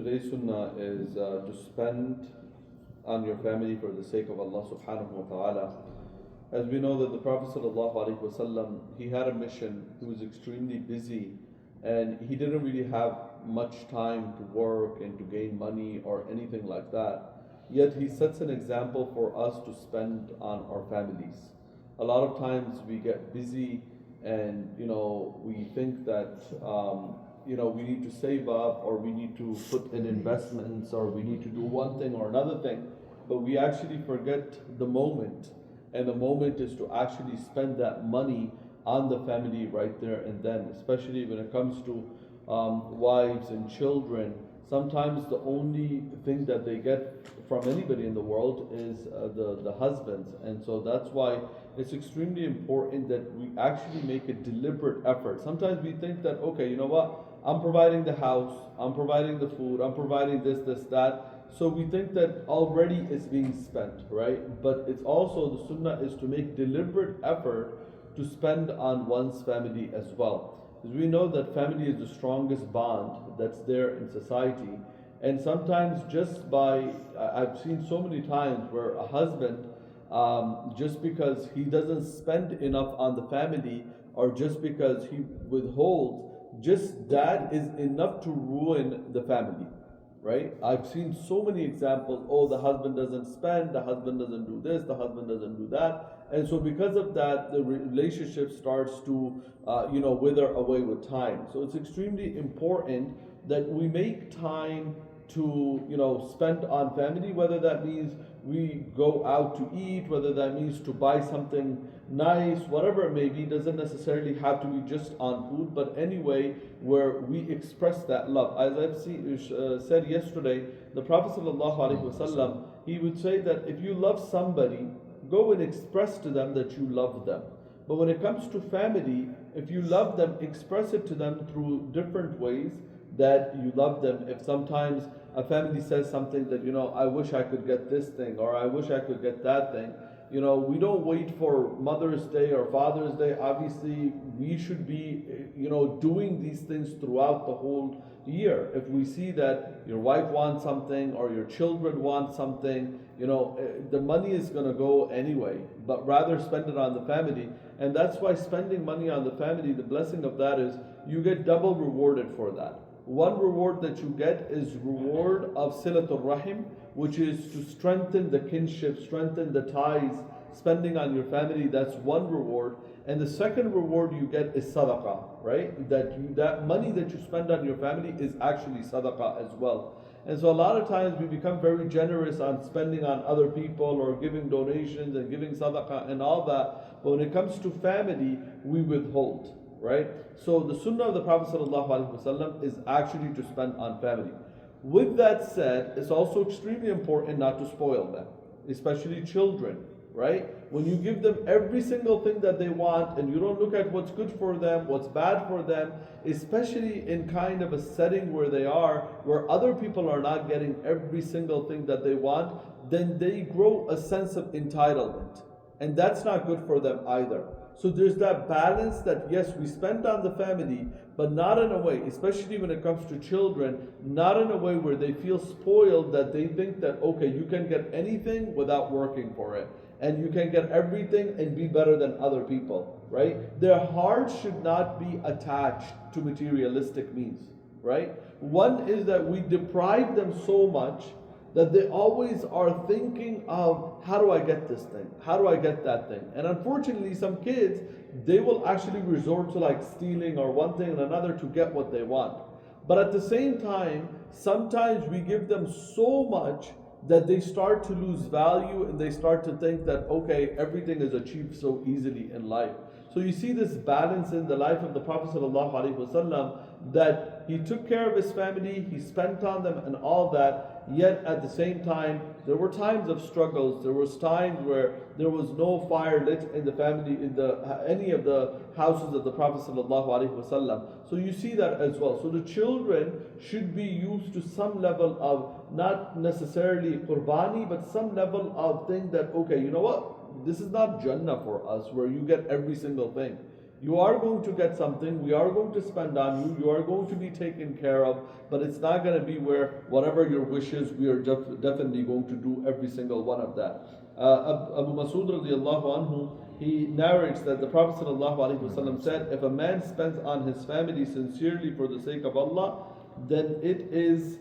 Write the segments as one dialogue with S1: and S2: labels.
S1: Today's sunnah is to spend on your family for the sake of Allah subhanahu wa ta'ala. As we know that the Prophet sallallahu alaihi wasallam, he had a mission, he was extremely busy and he didn't really have much time to work and to gain money or anything like that. Yet he sets an example for us to spend on our families. A lot of times we get busy and we think that we need to save up or we need to put in investments or we need to do one thing or another thing, but we actually forget the moment, and the moment is to actually spend that money on the family right there and then, especially when it comes to wives and children. Sometimes the only thing that they get from anybody in the world is the husbands, and so that's why it's extremely important that we actually make a deliberate effort. Sometimes we think that, okay, you know what, I'm providing the house, I'm providing the food, I'm providing this, that. So we think that already it's being spent, right? But it's also, the sunnah is to make deliberate effort to spend on one's family as well. Because we know that family is the strongest bond that's there in society. And sometimes I've seen so many times where a husband, just because he doesn't spend enough on the family, or just because he withholds, just that is enough to ruin the family, right? I've seen so many examples. Oh, the husband doesn't spend, the husband doesn't do this, the husband doesn't do that, and so because of that, the relationship starts to wither away with time. So it's extremely important that we make time to spend on family, whether that means we go out to eat, whether that means to buy something nice, whatever it may be. Doesn't necessarily have to be just on food, but anyway where we express that love. As I've said yesterday, the Prophet ﷺ, he would say that if you love somebody, go and express to them that you love them. But when it comes to family, if you love them, express it to them through different ways that you love them. If sometimes a family says something that, I wish I could get this thing, or I wish I could get that thing, we don't wait for Mother's Day or Father's Day. Obviously, we should be, doing these things throughout the whole year. If we see that your wife wants something or your children want something, the money is going to go anyway, but rather spend it on the family. And that's why spending money on the family, the blessing of that is you get double rewarded for that. One reward that you get is reward of silatul rahim, which is to strengthen the kinship, strengthen the ties, spending on your family. That's one reward. And the second reward you get is sadaqah, right? That money that you spend on your family is actually sadaqah as well. And so a lot of times we become very generous on spending on other people or giving donations and giving sadaqah and all that. But when it comes to family, we withhold, right? So the sunnah of the Prophet ﷺ is actually to spend on family. With that said, it's also extremely important not to spoil them, especially children, right? When you give them every single thing that they want and you don't look at what's good for them, what's bad for them, especially in kind of a setting where they are, where other people are not getting every single thing that they want, then they grow a sense of entitlement. And that's not good for them either. So there's that balance that yes, we spend on the family, but not in a way, especially when it comes to children, not in a way where they feel spoiled, that they think that, okay, you can get anything without working for it. And you can get everything and be better than other people, right? Their hearts should not be attached to materialistic means, right? One is that we deprive them so much that they always are thinking of, how do I get this thing? How do I get that thing? And unfortunately, some kids, they will actually resort to like stealing or one thing and another to get what they want. But at the same time, sometimes we give them so much that they start to lose value and they start to think that, okay, everything is achieved so easily in life. So you see this balance in the life of the Prophet ﷺ, that he took care of his family, he spent on them and all that, yet at the same time, there were times of struggles, there was times where there was no fire lit in the family, in any of the houses of the Prophet ﷺ. So you see that as well. So the children should be used to some level of, not necessarily qurbani, but some level of thing that, okay, you know what? This is not Jannah for us where you get every single thing. You are going to get something, we are going to spend on you, you are going to be taken care of, but it's not going to be where whatever your wishes, we are definitely going to do every single one of that. Abu Masud radiallahu anhu, he narrates that the Prophet ﷺ said, if a man spends on his family sincerely for the sake of Allah, then it is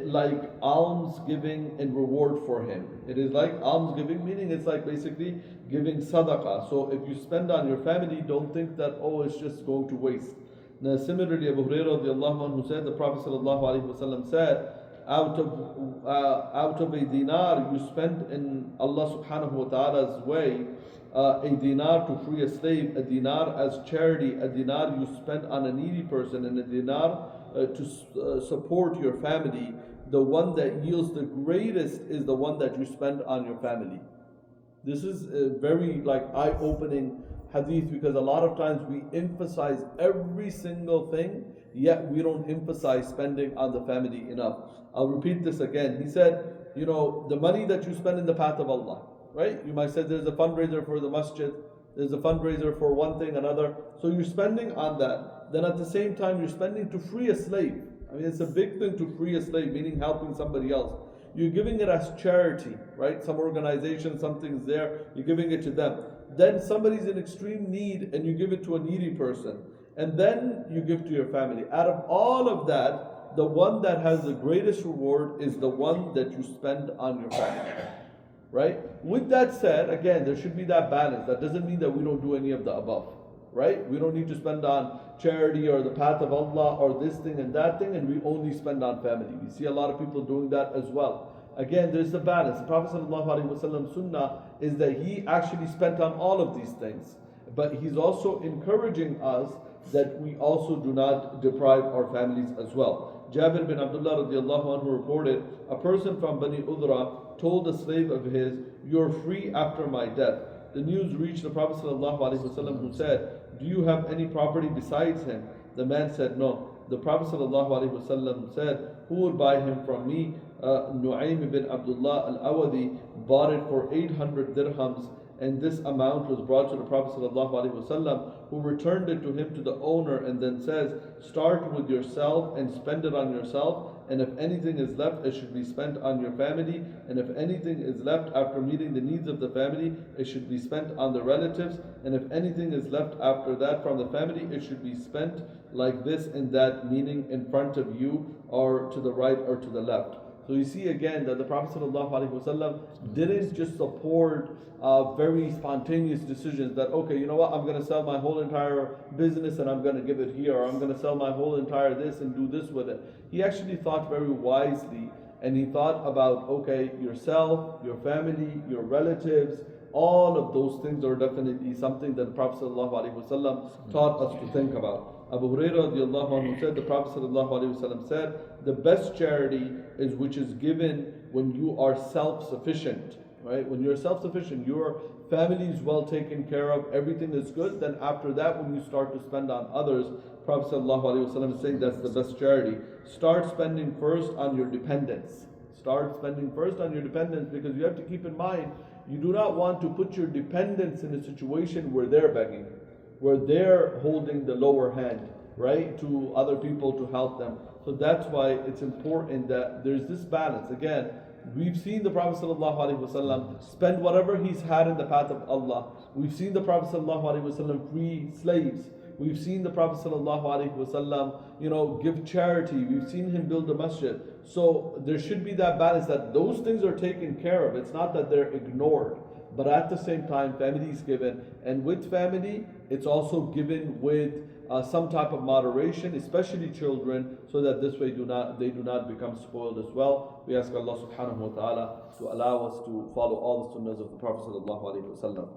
S1: like alms giving in reward for him. It is like alms giving, meaning it's like basically giving sadaqah. So if you spend on your family, don't think that, oh, it's just going to waste. Now, similarly, Abu Hurairah radiallahu anhu said, the Prophet ﷺ said, out of a dinar you spend in Allah subhanahu wa ta'ala's way, a dinar to free a slave, a dinar as charity, a dinar you spend on a needy person, and a dinar to support your family. The one that yields the greatest is the one that you spend on your family. This is a very eye-opening hadith, because a lot of times we emphasize every single thing, yet we don't emphasize spending on the family enough. I'll repeat this again. He said, the money that you spend in the path of Allah, right? You might say there's a fundraiser for the masjid, there's a fundraiser for one thing, another. So you're spending on that. Then at the same time, you're spending to free a slave. I mean, it's a big thing to free a slave, meaning helping somebody else. You're giving it as charity, right? Some organization, something's there, you're giving it to them. Then somebody's in extreme need and you give it to a needy person. And then you give to your family. Out of all of that, the one that has the greatest reward is the one that you spend on your family. Right? With that said, again, there should be that balance. That doesn't mean that we don't do any of the above. Right? We don't need to spend on charity or the path of Allah or this thing and that thing, and we only spend on family. We see a lot of people doing that as well. Again, there's the balance. The Prophet ﷺ Sunnah is that he actually spent on all of these things. But he's also encouraging us that we also do not deprive our families as well. Jabir bin Abdullah radiallahu anhu reported, a person from Bani Udra told a slave of his, "You're free after my death." The news reached the Prophet ﷺ, who said, "Do you have any property besides him?" The man said, "No." The Prophet ﷺ said, "Who would buy him from me?" Nu'aym bin Abdullah al-Awadi bought it for 800 dirhams, and this amount was brought to the Prophet ﷺ, who returned it to him, to the owner, and then says, "Start with yourself and spend it on yourself, and if anything is left, it should be spent on your family, and if anything is left after meeting the needs of the family, it should be spent on the relatives, and if anything is left after that from the family, it should be spent like this and that," meaning in front of you or to the right or to the left. So you see again that the Prophet ﷺ didn't just support very spontaneous decisions that, okay, you know what, I'm going to sell my whole entire business and I'm going to give it here, or I'm going to sell my whole entire this and do this with it. He actually thought very wisely, and he thought about, okay, yourself, your family, your relatives, all of those things are definitely something that the Prophet ﷺ taught us to think about. Abu Hurairah radiallahu anhu said, the Prophet ﷺ said, the best charity is which is given when you are self-sufficient. Right? When you're self-sufficient, your family is well taken care of, everything is good, then after that when you start to spend on others, Prophet ﷺ is saying that's the best charity. Start spending first on your dependents. Start spending first on your dependents, because you have to keep in mind, you do not want to put your dependents in a situation where they're begging, where they're holding the lower hand, right, to other people to help them. So that's why it's important that there's this balance. Again, we've seen the Prophet ﷺ spend whatever he's had in the path of Allah. We've seen the Prophet ﷺ free slaves. We've seen the Prophet ﷺ, give charity. We've seen him build a masjid. So there should be that balance, that those things are taken care of. It's not that they're ignored. But at the same time, family is given. And with family, it's also given with some type of moderation, especially children, so that this way they do not become spoiled as well. We ask Allah subhanahu wa ta'ala to allow us to follow all the sunnahs of the Prophet sallallahu alaihi wasallam.